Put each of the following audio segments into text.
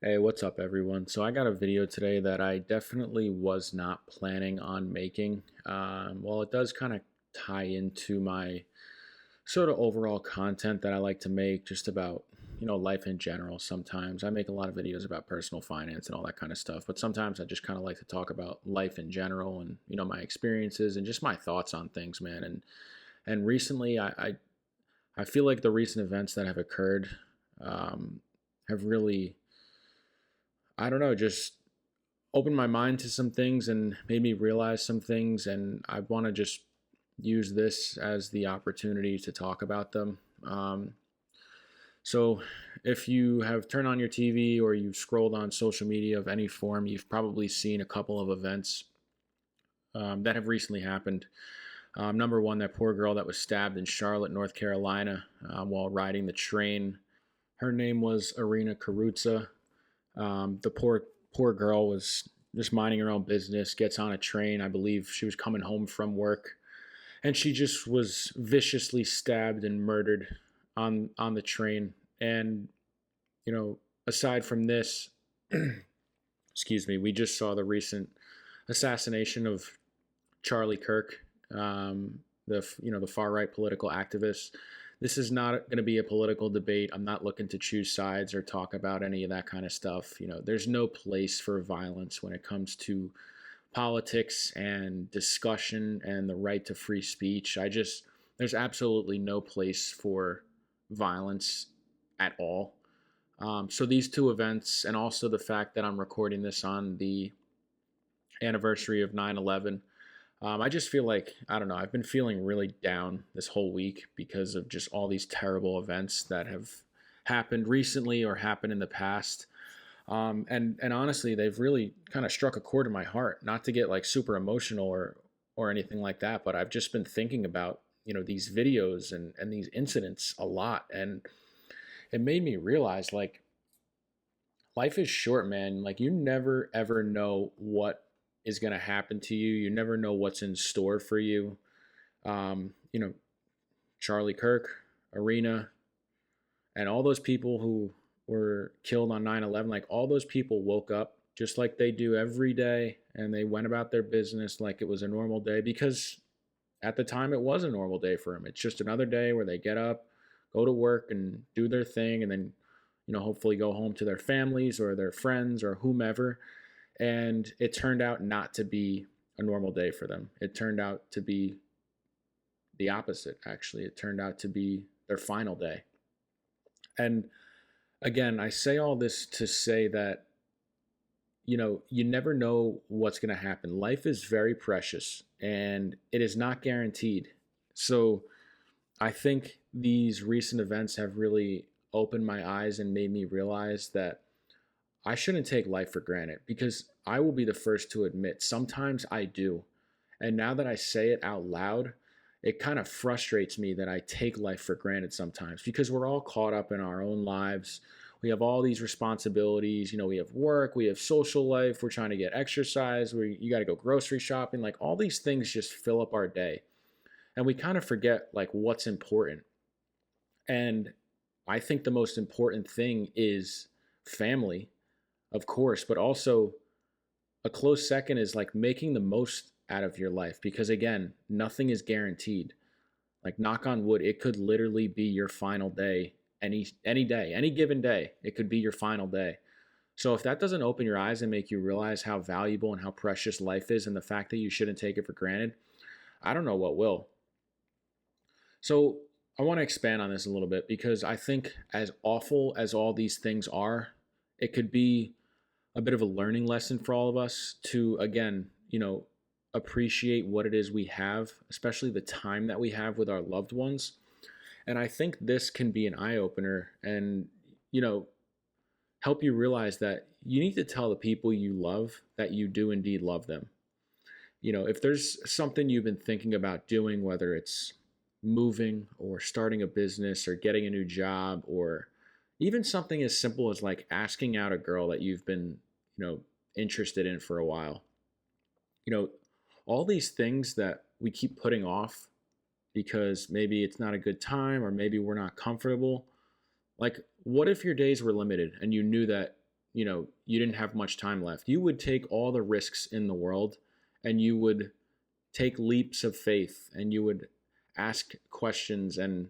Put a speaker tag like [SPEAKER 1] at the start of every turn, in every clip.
[SPEAKER 1] Hey, what's up, everyone? So, I got a video today that I definitely was not planning on making. Well, it does kind of tie into my sort of overall content that I like to make, just about, life in general. Sometimes I make a lot of videos about personal finance and all that kind of stuff, but sometimes I just kind of like to talk about life in general and, my experiences and just my thoughts on things, man. And recently, I feel like the recent events that have occurred have really, I don't know, just opened my mind to some things and made me realize some things. And I want to just use this as the opportunity to talk about them. So, if you have turned on your TV or you've scrolled on social media of any form, you've probably seen a couple of events that have recently happened. Number one, that poor girl that was stabbed in Charlotte, North Carolina, while riding the train. Her name was Irina Karuza. The poor girl was just minding her own business, gets on a train. I believe she was coming home from work, and she just was viciously stabbed and murdered on the train. And you know, aside from this, excuse me, we just saw the recent assassination of Charlie Kirk, the far right political activist. This is not going to be a political debate. I'm not looking to choose sides or talk about any of that kind of stuff. There's no place for violence when it comes to politics and discussion and the right to free speech. There's absolutely no place for violence at all. So these two events, and also the fact that I'm recording this on the anniversary of 9/11, I just feel like, I don't know, I've been feeling really down this whole week because of just all these terrible events that have happened recently or happened in the past. And honestly, they've really kind of struck a chord in my heart. Not to get like super emotional or anything like that, but I've just been thinking about these videos and these incidents a lot, and it made me realize, like, life is short, man. Like, you never ever know what is going to happen to you. You never know what's in store for you. You know, Charlie Kirk, Arena, and all those people who were killed on 9/11, like, all those people woke up just like they do every day, and they went about their business like it was a normal day, because at the time it was a normal day for them. It's just another day where they get up, go to work and do their thing, and then hopefully go home to their families or their friends or whomever. And it turned out not to be a normal day for them. It turned out to be the opposite, actually. It turned out to be their final day. And again, I say all this to say that, you never know what's going to happen. Life is very precious and it is not guaranteed. So I think these recent events have really opened my eyes and made me realize that I shouldn't take life for granted, because I will be the first to admit sometimes I do. And now that I say it out loud, it kind of frustrates me that I take life for granted sometimes, because we're all caught up in our own lives. We have all these responsibilities. We have work, we have social life, we're trying to get exercise, you got to go grocery shopping. Like, all these things just fill up our day. And we kind of forget, like, what's important. And I think the most important thing is family, of course, but also a close second is like making the most out of your life, because again, nothing is guaranteed. Like, knock on wood, it could literally be your final day. Any day, any given day, it could be your final day. So if that doesn't open your eyes and make you realize how valuable and how precious life is, and the fact that you shouldn't take it for granted, I don't know what will. So I want to expand on this a little bit, because I think, as awful as all these things are, it could be a bit of a learning lesson for all of us to, again, appreciate what it is we have, especially the time that we have with our loved ones. And I think this can be an eye opener and, you know, help you realize that you need to tell the people you love that you do indeed love them. If there's something you've been thinking about doing, whether it's moving or starting a business or getting a new job, or even something as simple as like asking out a girl that you've been, interested in for a while, you know, all these things that we keep putting off because maybe it's not a good time or maybe we're not comfortable. Like, what if your days were limited and you knew that you didn't have much time left, you would take all the risks in the world, and you would take leaps of faith, and you would ask questions and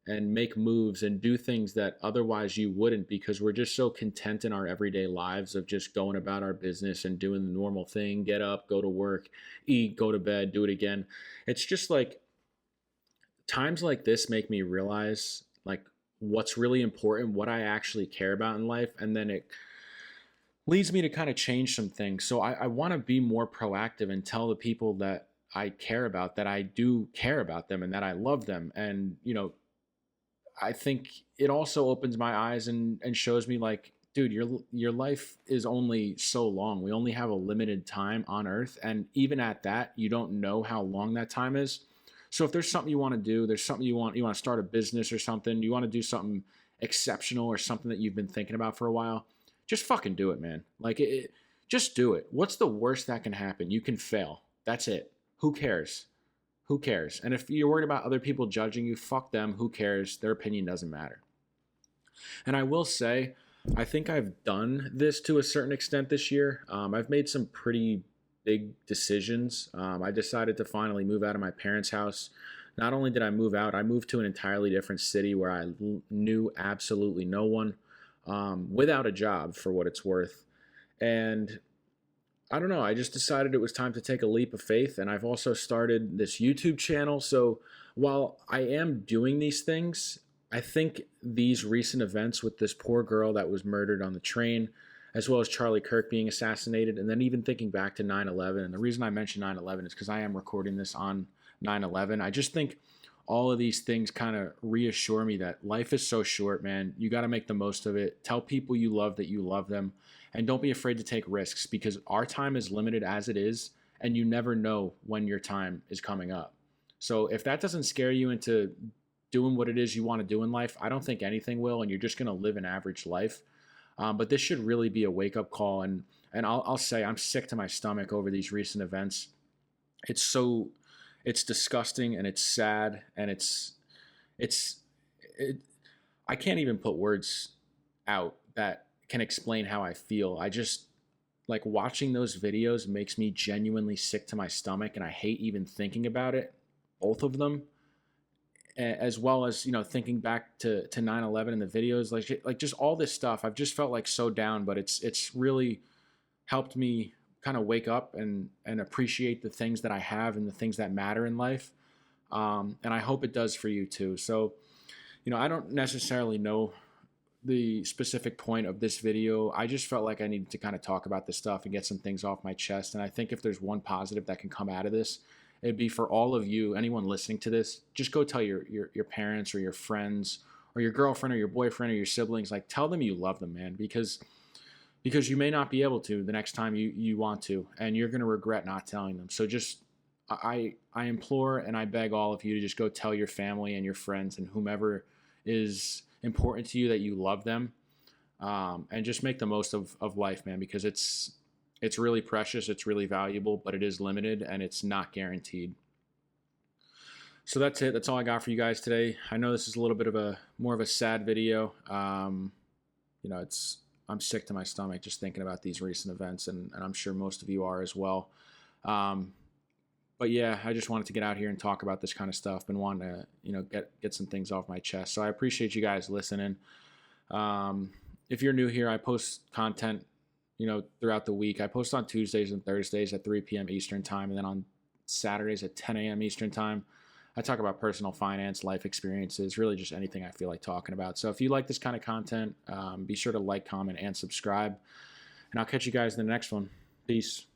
[SPEAKER 1] make moves and do things that otherwise you wouldn't, because we're just so content in our everyday lives of just going about our business and doing the normal thing, get up, go to work, eat, go to bed, do it again. It's just like times like this make me realize like what's really important, what I actually care about in life, and then it leads me to kind of change some things. So I want to be more proactive and tell the people that I care about that I do care about them and that I love them. And, I think it also opens my eyes and shows me like, dude, your life is only so long. We only have a limited time on earth. And even at that, you don't know how long that time is. So if there's something you want to do, there's something you want to start a business or something, you want to do something exceptional or something that you've been thinking about for a while, just fucking do it, man. Like just do it. What's the worst that can happen? You can fail. That's it. Who cares? Who cares? And if you're worried about other people judging you, fuck them. Who cares? Their opinion doesn't matter. And I will say, I think I've done this to a certain extent this year. I've made some pretty big decisions. I decided to finally move out of my parents' house. Not only did I move out, I moved to an entirely different city where I knew absolutely no one, without a job for what it's worth. And I don't know. I just decided it was time to take a leap of faith. And I've also started this YouTube channel. So while I am doing these things, I think these recent events with this poor girl that was murdered on the train, as well as Charlie Kirk being assassinated, and then even thinking back to 9/11. And the reason I mention 9/11 is because I am recording this on 9/11. I just think all of these things kind of reassure me that life is so short, man. You got to make the most of it. Tell people you love that you love them. And don't be afraid to take risks, because our time is limited as it is, and you never know when your time is coming up. So if that doesn't scare you into doing what it is you want to do in life, I don't think anything will, and you're just going to live an average life. But this should really be a wake-up call. And I'll say I'm sick to my stomach over these recent events. It's disgusting, and it's sad, and I can't even put words out that can explain how I feel. I just like watching those videos makes me genuinely sick to my stomach, and I hate even thinking about it, both of them, as well as thinking back to 9/11 and the videos, like just all this stuff. I've just felt like so down, but it's really helped me kind of wake up and appreciate the things that I have and the things that matter in life. And I hope it does for you too. So I don't necessarily know the specific point of this video. I just felt like I needed to kind of talk about this stuff and get some things off my chest. And I think if there's one positive that can come out of this, it'd be for all of you, anyone listening to this, just go tell your parents or your friends or your girlfriend or your boyfriend or your siblings, like tell them you love them, man, because you may not be able to the next time you want to, and you're going to regret not telling them. So just, I implore and I beg all of you to just go tell your family and your friends and whomever is important to you that you love them, and just make the most of life, man, because it's really precious, it's really valuable, but it is limited and it's not guaranteed. So that's it. That's all I got for you guys today. I know this is a little bit of more of a sad video. I'm sick to my stomach just thinking about these recent events, and I'm sure most of you are as well. But yeah, I just wanted to get out here and talk about this kind of stuff. Been wanting to, get some things off my chest. So I appreciate you guys listening. If you're new here, I post content, throughout the week. I post on Tuesdays and Thursdays at 3 p.m. Eastern time. And then on Saturdays at 10 a.m. Eastern time, I talk about personal finance, life experiences, really just anything I feel like talking about. So if you like this kind of content, be sure to like, comment, and subscribe. And I'll catch you guys in the next one. Peace.